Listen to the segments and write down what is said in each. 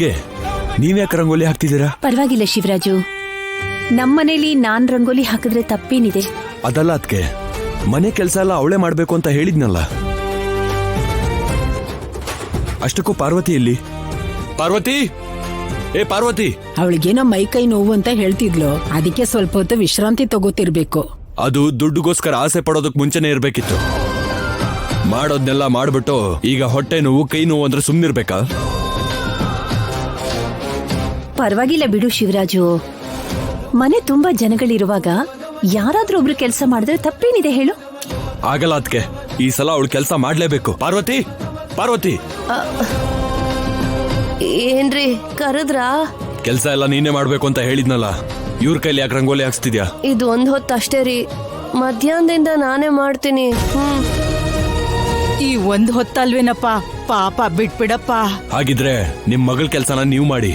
ಅದ್ಕೆ ನೀವ್ಯಾಕೆ ರಂಗೋಲಿ ಹಾಕ್ತಿದ್ದೀರಾ? ಪರವಾಗಿಲ್ಲ ಶಿವರಾಜು, ನಮ್ಮನೇಲಿ ನಾನ್ ರಂಗೋಲಿ ಹಾಕಿದ್ರೆ ತಪ್ಪೇನಿದೆ? ಅದಲ್ಲ ಅದ್ಕೆ, ಮನೆ ಕೆಲಸ ಎಲ್ಲ ಅವಳೇ ಮಾಡ್ಬೇಕು ಅಂತ ಹೇಳಿದ್ನಲ್ಲ. ಅಷ್ಟಕ್ಕೂ ಪಾರ್ವತಿ ಎಲ್ಲಿ? ಪಾರ್ವತಿ, ಏ ಪಾರ್ವತಿ! ಅವಳಿಗೇನೋ ಮೈಕೈ ನೋವು ಅಂತ ಹೇಳ್ತಿದ್ಲು, ಅದಕ್ಕೆ ಸ್ವಲ್ಪ ಹೊತ್ತು ವಿಶ್ರಾಂತಿ ತಗೋತಿರ್ಬೇಕು. ಅದು ದುಡ್ಡುಗೋಸ್ಕರ ಆಸೆ ಪಡೋದಕ್ ಮುಂಚೆನೆ ಇರ್ಬೇಕಿತ್ತು. ಮಾಡೋದ್ನೆಲ್ಲ ಮಾಡ್ಬಿಟ್ಟು ಈಗ ಹೊಟ್ಟೆ ನೋವು ಕೈ ನೋವು ಅಂದ್ರೆ ಸುಮ್ನಿರ್ಬೇಕಾ? ಪರವಾಗಿಲ್ಲ ಬಿಡು ಶಿವರಾಜು, ಮನೆ ತುಂಬಾ ಜನಗಳಿರುವಾಗ ಯಾರಾದ್ರೂ ಒಬ್ರು ಕೆಲಸ ಮಾಡಿದ್ರೆ ತಪ್ಪೇನಿದೆ ಹೇಳು? ಆಗಲ್ಲ ಅದ್ಕೆ, ಈ ಸಲ ಅವಳು ಕೆಲಸ ಮಾಡ್ಲೇಬೇಕು. ಪಾರ್ವತಿ, ಪಾರ್ವತಿ! ಏನ್ರಿ ಕರೆದ್ರಾ? ಕೆಲಸ ಎಲ್ಲ ನೀನೇ ಮಾಡ್ಬೇಕು ಅಂತ ಹೇಳಿದ್ನಲ್ಲ, ಇವ್ರ ಕೈಲಿ ಯಾಕೆ ರಂಗೋಲಿ ಹಾಕ್ಸ್ತಿದ್ಯಾ? ಇದು ಒಂದ್ ಹೊತ್ತು ಅಷ್ಟೇ ರೀ, ಮಧ್ಯಾಹ್ನದಿಂದ ನಾನೇ ಮಾಡ್ತೀನಿ. ಈ ಒಂದ್ ಹೊತ್ತಲ್ವೇನಪ್ಪ, ಪಾಪ ಬಿಟ್ಬಿಡಪ್ಪ. ಹಾಗಿದ್ರೆ ನಿಮ್ ಮಗಳ ಕೆಲ್ಸನ ನೀವು ಮಾಡಿ.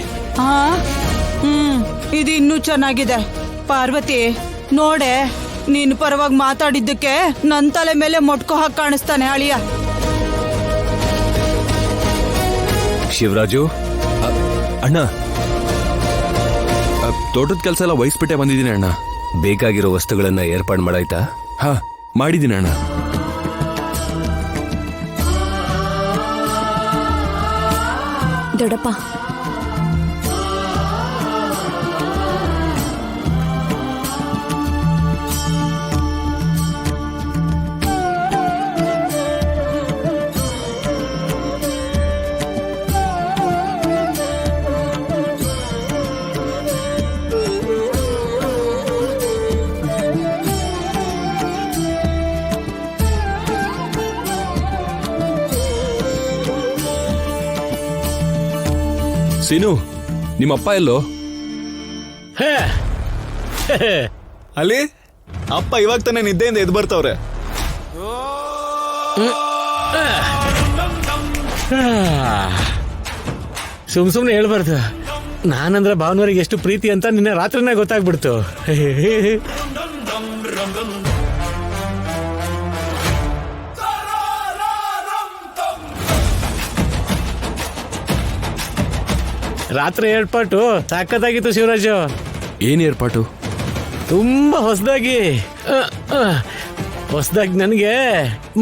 ಇದು ಇನ್ನೂ ಚೆನ್ನಾಗಿದೆ. ಪಾರ್ವತಿ ನೋಡೆ, ನೀನ್ ಪರವಾಗಿ ಮಾತಾಡಿದ್ದಕ್ಕೆ ನನ್ ತಲೆ ಮೇಲೆ ಮೊಟ್ಕೋ ಹಾಕಿ ಕಾಣಿಸ್ತಾನೆ ಅಳಿಯ. ಶಿವರಾಜು ಅಣ್ಣ, ತೋಟದ ಕೆಲಸ ಎಲ್ಲ ವಹಿಸ್ಬಿಟ್ಟೆ ಬಂದಿದ್ದೀನಿ ಅಣ್ಣ. ಬೇಕಾಗಿರೋ ವಸ್ತುಗಳನ್ನ ಏರ್ಪಾಡು ಮಾಡಾಯ್ತಾ? ಹಾ, ಮಾಡಿದ್ದೀನಿ ಅಣ್ಣ. ದೊಡ್ಡಪ್ಪ, ಸೀನು, ನಿಮ್ಮಪ್ಪ ಎಲ್ಲೋ? ಅಲ್ಲಿ ಅಪ್ಪ ಇವಾಗ ತಾನೇ ನಿದ್ದೆಯಿಂದ ಎದ್ದು ಬರ್ತವ್ರೆ. ಸುಮ್ನೆ ಹೇಳ್ಬಾರ್ದು. ನಾನಂದ್ರೆ ಭಾವನವರಿಗೆ ಎಷ್ಟು ಪ್ರೀತಿ ಅಂತ ನಿನ್ನೆ ರಾತ್ರಿನೇ ಗೊತ್ತಾಗ್ಬಿಡ್ತು. ರಾತ್ರಿ ಏರ್ಪಾಟು ಸಾಕತ್ತಾಗಿತ್ತು ಶಿವರಾಜು. ಏನ್ ಏರ್ಪಾಟು? ತುಂಬಾ ಹೊಸದಾಗಿ ನನಗೆ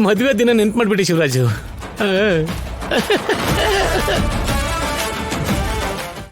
ಮದುವೆ ದಿನ ನೆನ್ಪು ಮಾಡ್ಬಿಟ್ಟು ಶಿವರಾಜು.